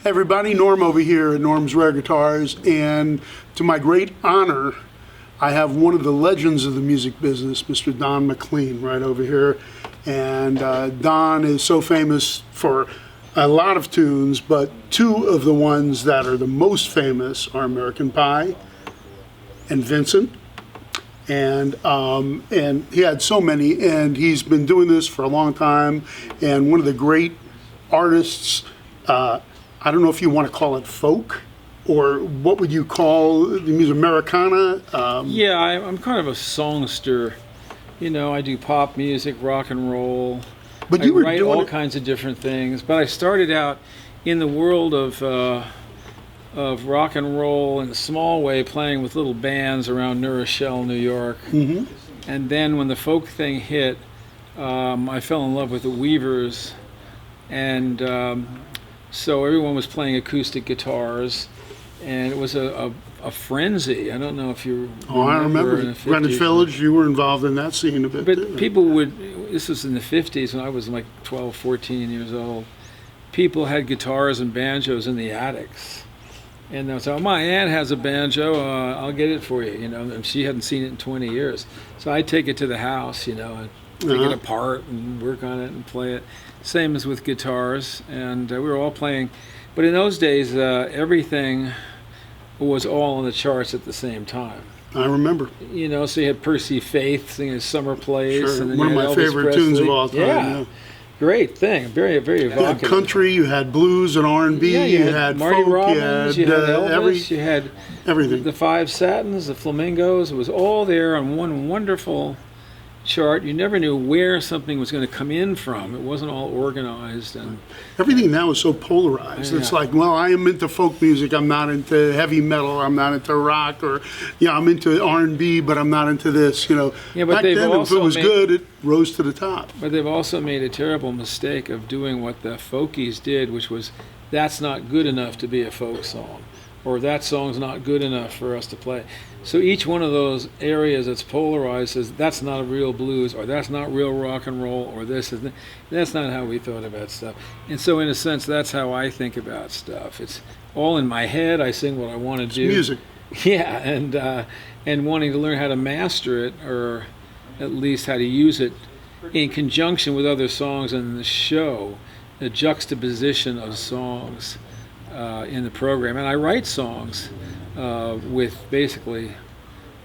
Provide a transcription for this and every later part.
Hey everybody, Norm over here at Norm's Rare Guitars, and to my great honor, I have one of the legends of the music business, Mr. Don McLean, right over here. And Don is so famous for a lot of tunes, but two of the ones that are the most famous are American Pie and Vincent. And he had so many, and he's been doing this for a long time, and one of the great artists. I don't know if you want to call it folk, or what would you call the music, Americana? Yeah, I'm kind of a songster. You know, I do pop music, rock and roll. But you were write doing all kinds of different things. But I started out in the world of rock and roll in a small way, playing with little bands around New Rochelle, New York. Mm-hmm. And then when the folk thing hit, I fell in love with the Weavers, and so everyone was playing acoustic guitars, and it was a frenzy. I don't know if you I remember Greenwich Village. You were involved in that scene a bit. But too. People would, this was in the 50s when I was like 12, 14 years old. People had guitars and banjos in the attics. And they'll say, oh, my aunt has a banjo, I'll get it for you, you know, and she hadn't seen it in 20 years. So I'd take it to the house, you know, and take it apart and work on it and play it. Same as with guitars, and we were all playing. But in those days, everything was all on the charts at the same time. I remember. You know, so you had Percy Faith singing Summer Place. Sure. And then One of you my had Elvis favorite Presley. tunes of all time. Yeah. Great thing. Very, very evocative. You had country, you had blues and R&B, Yeah, you had Marty folk, Robbins, you had Elvis, you had everything. the Five Satins, the Flamingos. It was all there on one wonderful chart. You never knew where something was going to come in from. It wasn't all organized. And everything now is so polarized. Yeah. It's like, well, I am into folk music. I'm not into heavy metal. I'm not into rock, or I'm into R&B, but I'm not into this. You know, Yeah, but back they've then, if it also was made- good, it rose to the top. But they've also made a terrible mistake of doing what the folkies did, which was, that's not good enough to be a folk song, or that song's not good enough for us to play. So each one of those areas that's polarized says, that's not a real blues, or that's not real rock and roll, or this is, that's not how we thought about stuff. And so in a sense, that's how I think about stuff. It's all in my head. I sing what I want to do. Music. Yeah, and wanting to learn how to master it, or at least how to use it in conjunction with other songs in the show, the juxtaposition of songs in the program. And I write songs with basically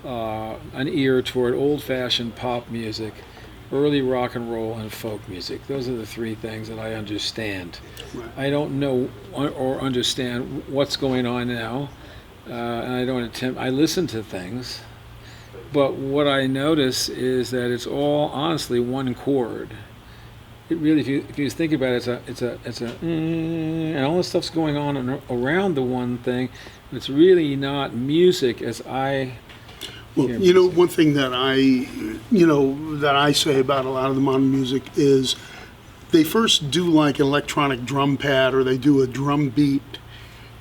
an ear toward old-fashioned pop music, early rock and roll, and folk music. Those are the three things that I understand. Right. I don't know or understand what's going on now, and I don't attempt. I listen to things, but what I notice is that it's all honestly one chord. It really, if you think about it, it's a and all this stuff's going on around the one thing. It's really not music as I. Well, you know, one thing that I say about a lot of the modern music is they first do like an electronic drum pad, or they do a drum beat,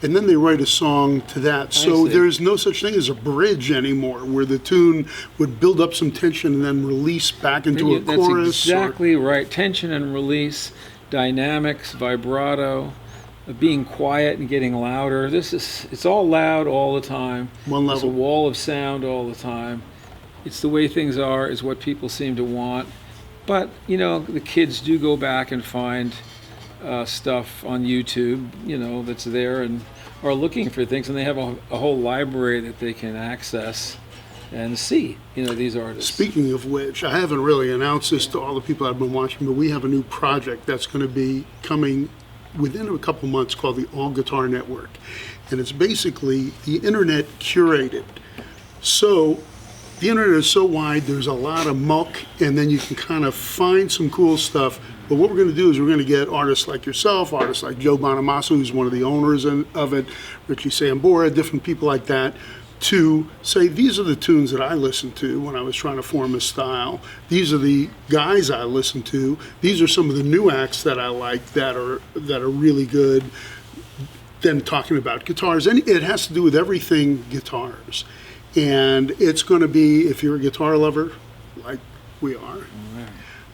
and then they write a song to that. So there's no such thing as a bridge anymore, where the tune would build up some tension and then release back into a chorus. That's exactly right. Tension and release, dynamics, vibrato, being quiet and getting louder. It's all loud all the time. One level. There's a wall of sound all the time. It's the way things are, is what people seem to want. But, you know, the kids do go back and find stuff on YouTube, you know, that's there, and are looking for things, and they have a whole library that they can access and see, you know, these artists. Speaking of which, I haven't really announced this to all the people I've been watching, but we have a new project that's going to be coming within a couple months called the All Guitar Network. And it's basically the internet curated. So the internet is so wide, there's a lot of muck, and then you can kind of find some cool stuff. But what we're going to do is we're going to get artists like yourself, artists like Joe Bonamassa, who's one of the owners of it, Richie Sambora, different people like that, to say, these are the tunes that I listened to when I was trying to form a style. These are the guys I listened to. These are some of the new acts that I like that are really good. Then talking about guitars, and it has to do with everything guitars. And it's going to be, if you're a guitar lover, like we are,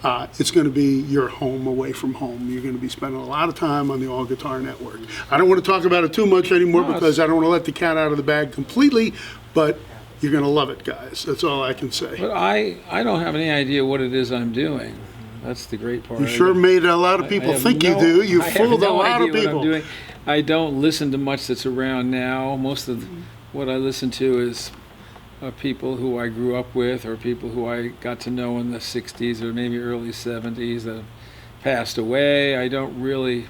it's going to be your home away from home. You're going to be spending a lot of time on the All Guitar Network. I don't want to talk about it too much anymore because I don't want to let the cat out of the bag completely, but you're going to love it, guys. That's all I can say. But I don't have any idea what it is I'm doing. That's the great part. You sure made a lot of people think you do. You fooled a lot of people. I don't listen to much that's around now. Most of what I listen to is people who I grew up with or people who I got to know in the 60s or maybe early 70s that have passed away. I don't really,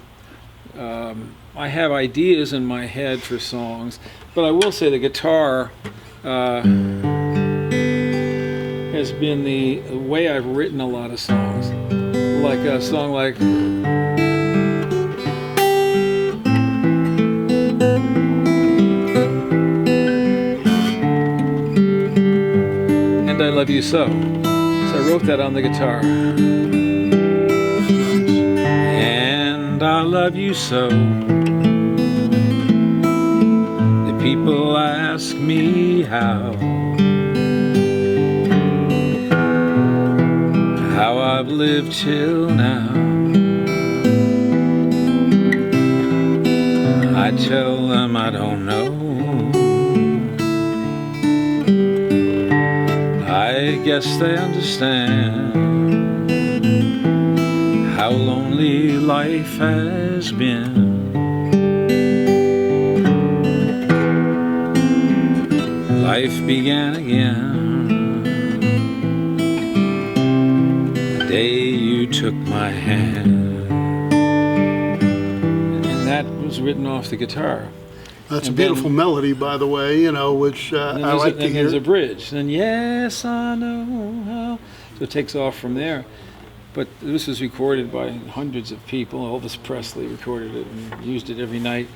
I have ideas in my head for songs, but I will say the guitar has been the way I've written a lot of songs. Like a song like I Love You So. So I wrote that on the guitar. And I love you so. The people ask me how I've lived till now. I tell them I don't know. I guess they understand how lonely life has been. Life began again the day you took my hand. And that was written off the guitar. That's a beautiful melody, by the way, which I like to hear. And there's a bridge. And yes, I know how. So it takes off from there. But this was recorded by hundreds of people. Elvis Presley recorded it and used it every night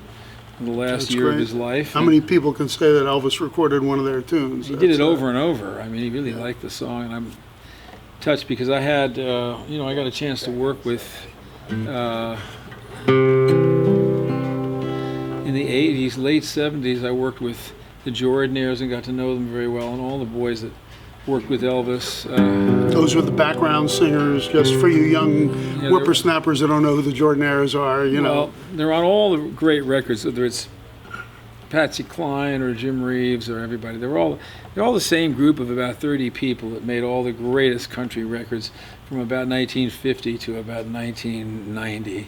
in the last year of his life. How many people can say that Elvis recorded one of their tunes? He did it over and over. I mean, he really liked the song. And I'm touched because I had, I got a chance to work with... in the 80s, late 70s, I worked with the Jordanaires and got to know them very well, and all the boys that worked with Elvis. Those were the background singers, just for you young whippersnappers that don't know who the Jordanaires are, Well, they're on all the great records, whether it's Patsy Cline or Jim Reeves or everybody. They're all the same group of about 30 people that made all the greatest country records from about 1950 to about 1990.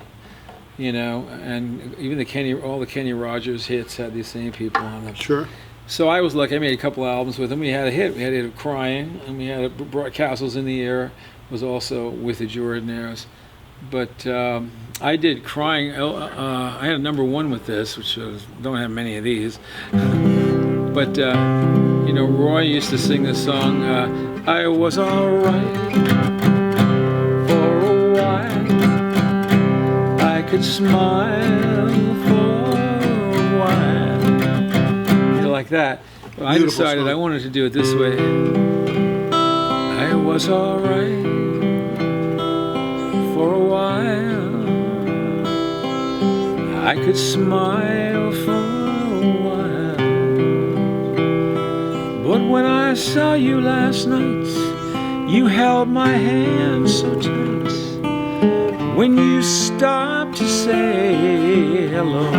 And even all the Kenny Rogers hits had these same people on them. Sure. So I was lucky. I made a couple albums with them. We had a hit. We had a hit of Crying, and we had brought Castles in the Air was also with the Jordanaires. But I did Crying. I had a #1 with this, which don't have many of these. But Roy used to sing this song. I was all right. I could smile for a while. Like that. Well, I decided song. I wanted to do it this way. I was alright for a while. I could smile for a while. But when I saw you last night, you held my hand so tight. When you stopped to say hello,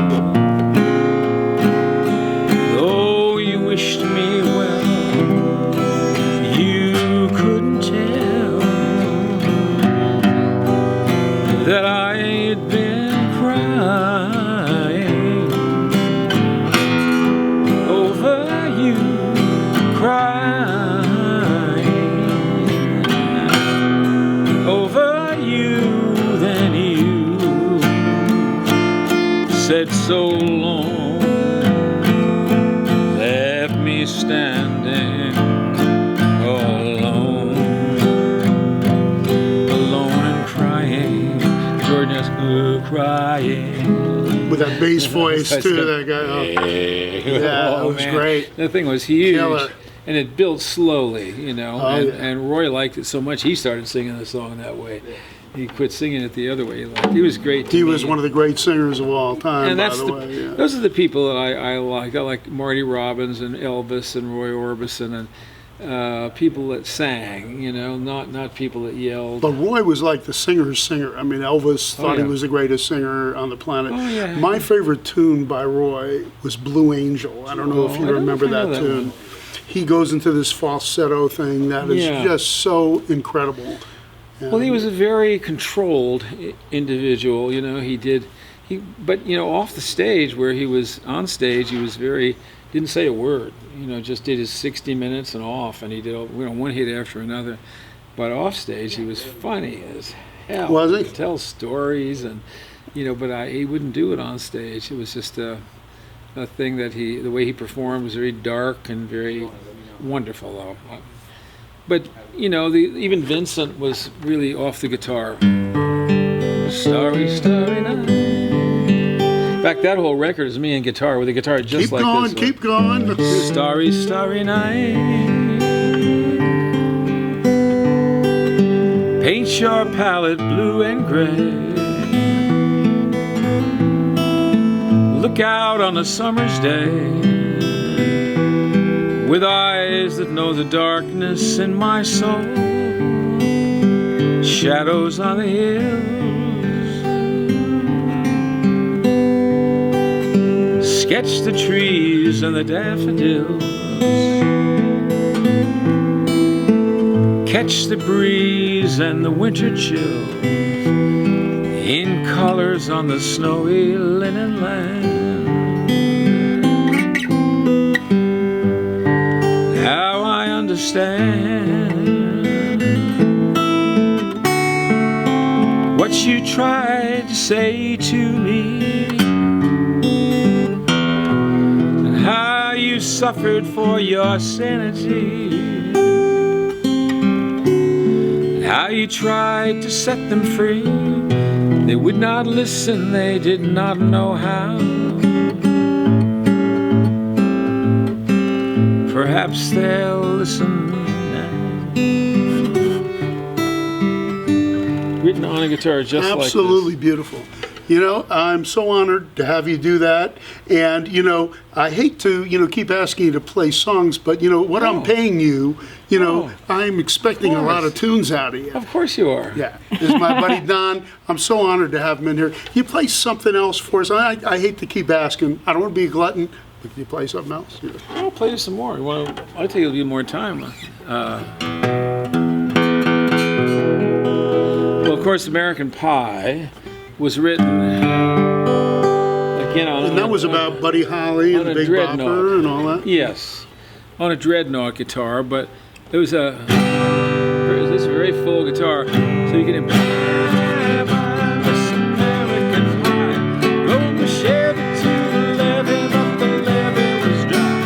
though you wished me well, you couldn't tell that I'd been crying over you, crying over you. Then you said so long, left me standing alone and crying. Jordan's crying. With that bass voice too, that guy. Oh. Yeah, that was great. That thing was huge. Killer. And it built slowly, and Roy liked it so much he started singing the song that way. He quit singing it the other way. He was great to me. He was one of the great singers of all time, and by the way. Yeah. Those are the people that I like. I like Marty Robbins and Elvis and Roy Orbison. And people that sang, not people that yelled. But Roy was like the singer's singer. I mean, Elvis thought yeah. he was the greatest singer on the planet. Oh, yeah. My favorite tune by Roy was Blue Angel. I don't know if you remember that tune. He goes into this falsetto thing that is just so incredible. And well, he was a very controlled individual. But off the stage, where he was on stage, he was didn't say a word. Just did his 60 minutes and off, and he did one hit after another. But off stage, he was funny as hell. Was he? He'd tell stories, and but he wouldn't do it on stage. It was just a thing that the way he performed was very dark and very wonderful, though. But even Vincent was really off the guitar. Starry, starry night. In fact, that whole record is me and guitar, with a guitar just like this. Keep going. Starry, starry night. Paint your palette blue and gray. Look out on a summer's day, with eyes that know the darkness in my soul. Shadows on the hills, sketch the trees and the daffodils, catch the breeze and the winter chill in colors on the snowy linen land. Now I understand what you tried to say to me, and how you suffered for your sanity, and how you tried to set them free. They would not listen, they did not know how. Perhaps they'll listen now. Written on a guitar just like this. Absolutely beautiful. I'm so honored to have you do that. And, I hate to, keep asking you to play songs, but, what I'm paying you, I'm expecting a lot of tunes out of you. Of course you are. Yeah. This is my buddy Don. I'm so honored to have him in here. You play something else for us. I hate to keep asking. I don't want to be a glutton. But can you play something else? Yeah. I'll play you some more. I'll take it'll be more time. Well, of course, American Pie was written again on. And that was about Buddy Holly and the Big Bopper and all that? Yes, on a dreadnought guitar, but it was this very full guitar, so you can imagine this American Pie. Roll the Chevy to the levee, but the levee was dry.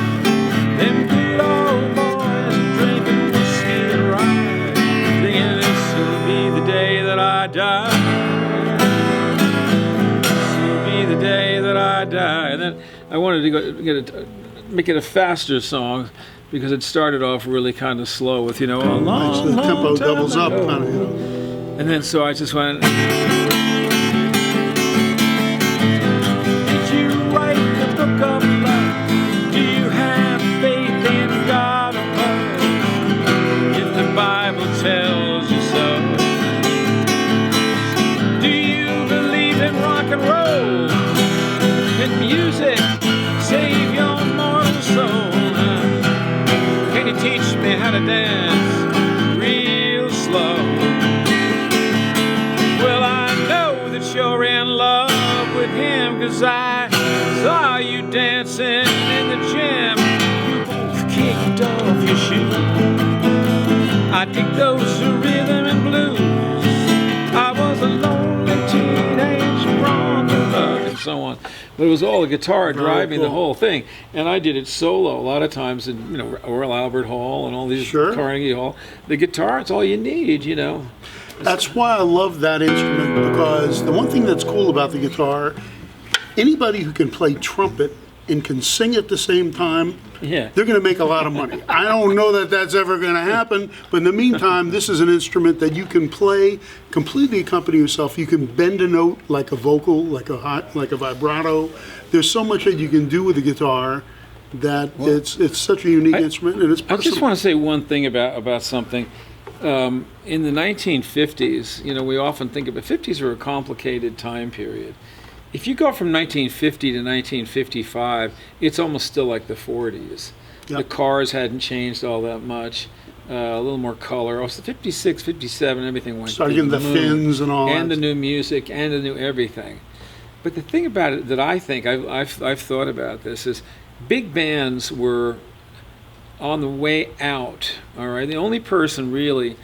Them good old boys drinking whiskey and rye, thinking this will be the day that I die. The day that I die. And then I wanted to make it a faster song, because it started off really kind of slow with a long, the tempo long doubles up ago. kind of. And then so I just went. Did you write the book of life? Do you have faith in God above? If the Bible tells you so, do you believe in rock and roll? Can music save your mortal soul? Can you teach me how to dance real slow? Well, I know that you're in love with him, 'cause I saw you dancing in the gym. You both kicked off your shoes. I dig those rhythm and blues. I was a lonely teenage wrong love, and so on. But it was all the guitar driving the whole thing, and I did it solo a lot of times in Royal Albert Hall and all these Carnegie Hall. The guitar, it's all you need, That's why I love that instrument, because the one thing that's cool about the guitar, anybody who can play trumpet and can sing at the same time, they're going to make a lot of money. I don't know that that's ever going to happen, but in the meantime, this is an instrument that you can play, completely accompany yourself. You can bend a note like a vocal, like a vibrato. There's so much that you can do with the guitar, that it's such a unique instrument, and it's I personal. just want to say one thing about something. In the 1950s, we often think of the 50s are a complicated time period. If you go from 1950 to 1955, it's almost still like the 40s. Yep. The cars hadn't changed all that much. A little more color. Also, 56, 57, everything went Started to getting the fins and all and that. the new music and the new everything. But the thing about it that I think I've thought about this is big bands were on the way out. All right, the only person really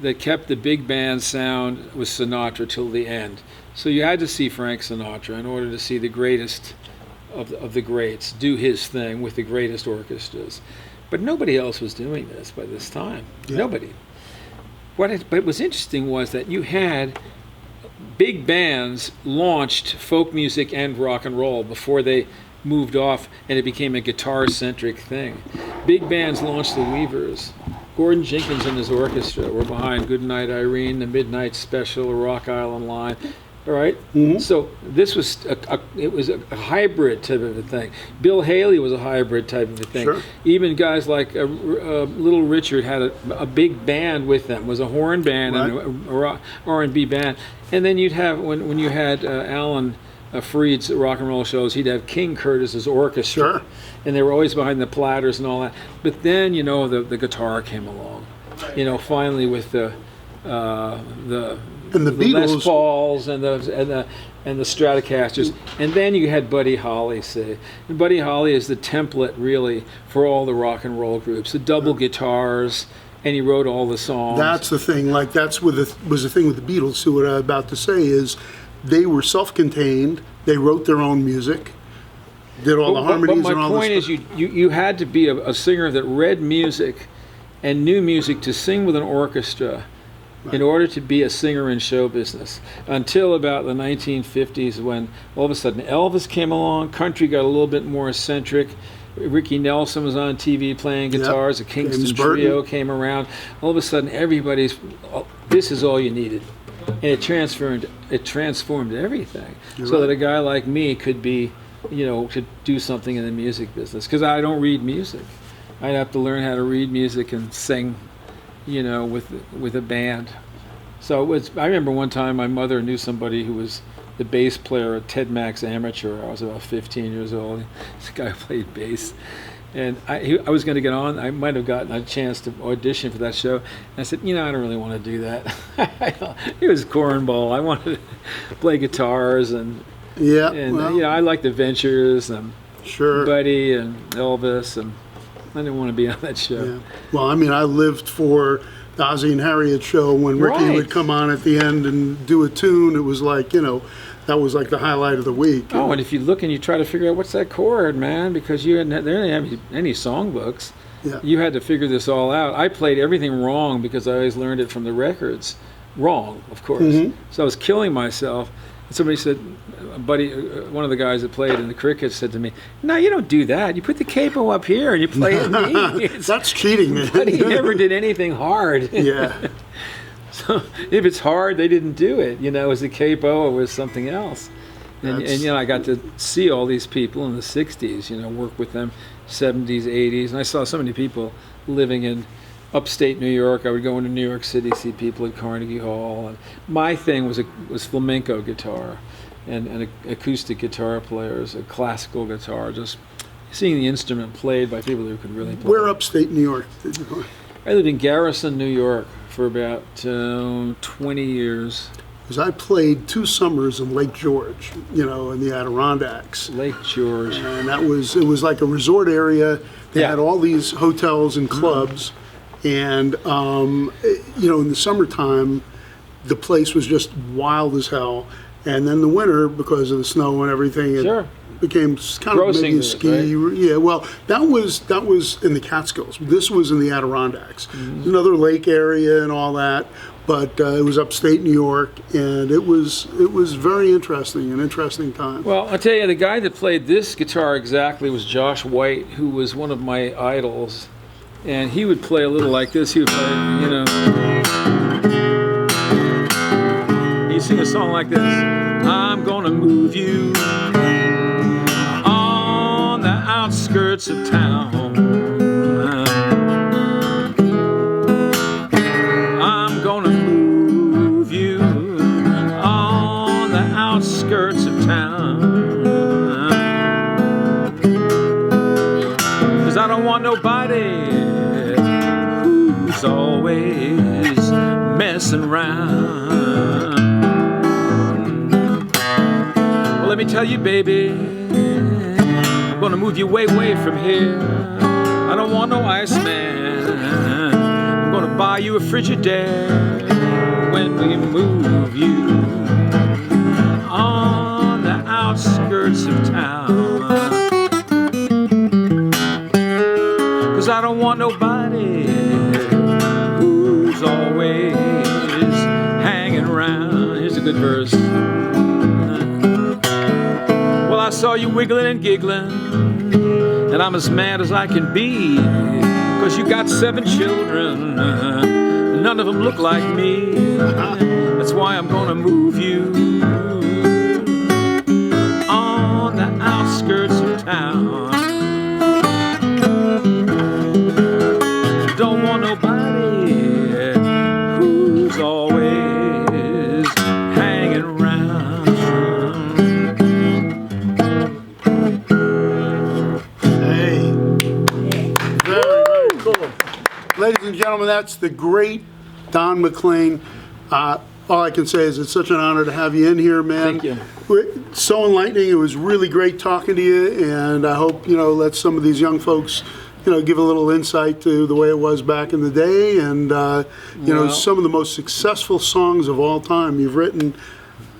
that kept the big band sound was Sinatra till the end. So you had to see Frank Sinatra in order to see the greatest of the greats do his thing with the greatest orchestras. But nobody else was doing this by this time. Yeah. Nobody. But what's interesting was that you had big bands launched folk music and rock and roll before they moved off and it became a guitar-centric thing. Big bands launched the Weavers. Gordon Jenkins and his orchestra were behind Goodnight Irene, the Midnight Special, Rock Island Line. All right. Mm-hmm. So this was a hybrid type of a thing. Bill Haley was a hybrid type of a thing. Sure. Even guys like Little Richard had a big band with them. Was a horn band Right. and a R&B band. And then you'd have when you had Alan Freed's rock and roll shows, he'd have King Curtis's orchestra. Sure. And they were always behind the platters and all that. But then the guitar came along. Finally with the And the Beatles. Les Pauls and the Stratocasters, and then you had Buddy Holly. And Buddy Holly is the template really for all the rock and roll groups. The double guitars, and he wrote all the songs. That's the thing. Like was the thing with the Beatles. So what I'm about to say is, they were self-contained. They wrote their own music, did all the harmonies but and all my this point is, you had to be a singer that read music and knew music to sing with an orchestra. Right. In order to be a singer in show business, until about the 1950s, when all of a sudden Elvis came along, country got a little bit more eccentric. Ricky Nelson was on TV playing guitars. Yep. The Kingston James Burton. Trio came around. All of a sudden, this is all you needed, and it transformed everything. You're so right. that a guy like me could be, to do something in the music business, because I don't read music. I'd have to learn how to read music and sing, with a band. So I remember one time my mother knew somebody who was the bass player at Ted Mack's Amateur. I was about 15 years old. This guy played bass. And I was going to get on. I might have gotten a chance to audition for that show. And I said, I don't really want to do that. It was cornball. I wanted to play guitars and I like the Ventures and Sure. Buddy and Elvis, and I didn't want to be on that show. Yeah. Well, I mean, I lived for the Ozzy and Harriet show when Ricky Right. would come on at the end and do a tune. It was like, that was like the highlight of the week. Oh, and if you look and you try to figure out what's that chord, man, because they didn't have any songbooks. Yeah. You had to figure this all out. I played everything wrong because I always learned it from the records. Wrong, of course. Mhm. So I was killing myself. And somebody said, one of the guys that played in the cricket said to me, "No, you don't do that. You put the capo up here and you play it in E." That's cheating, man. But he never did anything hard. Yeah. So if it's hard, they didn't do it. It was the capo or it was something else. And I got to see all these people in the 60s, work with them, 70s, 80s. And I saw so many people living in upstate New York. I would go into New York City, see people at Carnegie Hall. And my thing was flamenco guitar and acoustic guitar players, a classical guitar, just seeing the instrument played by people who could really play. Where upstate New York did you go? I lived in Garrison, New York for about 20 years. Because I played 2 summers in Lake George, in the Adirondacks. Lake George. And it was like a resort area. They Yeah. had all these hotels and clubs. And, in the summertime, the place was just wild as hell. And then the winter, because of the snow and everything, it Sure. became kind of maybe a Grossinger's, ski. right? Yeah, well, that was in the Catskills. This was in the Adirondacks. Another lake area and all that. But it was upstate New York, and it was very interesting, an interesting time. Well, I'll tell you, the guy that played this guitar exactly was Josh White, who was one of my idols. And he would play a little like this. He would play, he'd sing a song like this. I'm gonna move you on the outskirts outskirts of town. I'm gonna move you on the outskirts of town. 'Cause I don't want nobody who's always messing around. Well, let me tell you, baby, I'm gonna move you way, way from here. I don't want no Iceman. I'm gonna buy you a Frigidaire when we move you on the outskirts of town. 'Cause I don't want nobody who's always hanging around. Here's a good verse. Well, I saw you wiggling and giggling, and I'm as mad as I can be, 'cause you got 7 children, none of them look like me. That's why I'm gonna move you on the outskirts of town. Don't want nobody who's always hanging around. Hey, very cool. Ladies and gentlemen, that's the great Don McLean. All I can say is it's such an honor to have you in here, man. Thank you. It's so enlightening. It was really great talking to you, and I hope, let some of these young folks, give a little insight to the way it was back in the day, and, some of the most successful songs of all time you've written.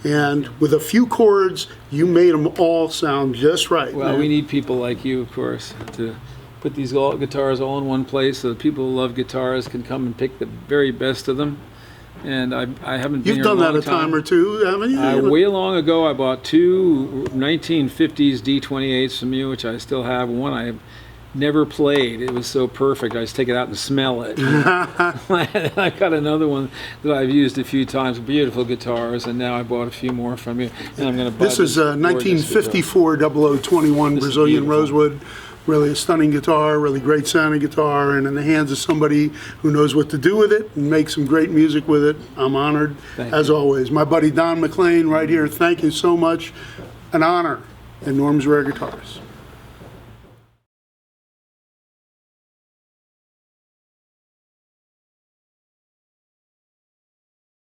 And with a few chords, you made them all sound just right. Well, man. we need people like you, of course, to put these guitars all in one place so that people who love guitars can come and pick the very best of them. And I haven't been You've here done a long that a time or two, haven't you? Way long ago, I bought 2 1950s D28s from you, which I still have. One I never played. It was so perfect. I just take it out and smell it. I got another one that I've used a few times. Beautiful guitars, and now I bought a few more from you. And I'm going to buy This is a 1954 0021 This is Brazilian beautiful. rosewood. Really a stunning guitar, really great sounding guitar, and in the hands of somebody who knows what to do with it and make some great music with it. I'm honored, as always. My buddy Don McLean right here, thank you so much. An honor in Norm's Rare Guitars.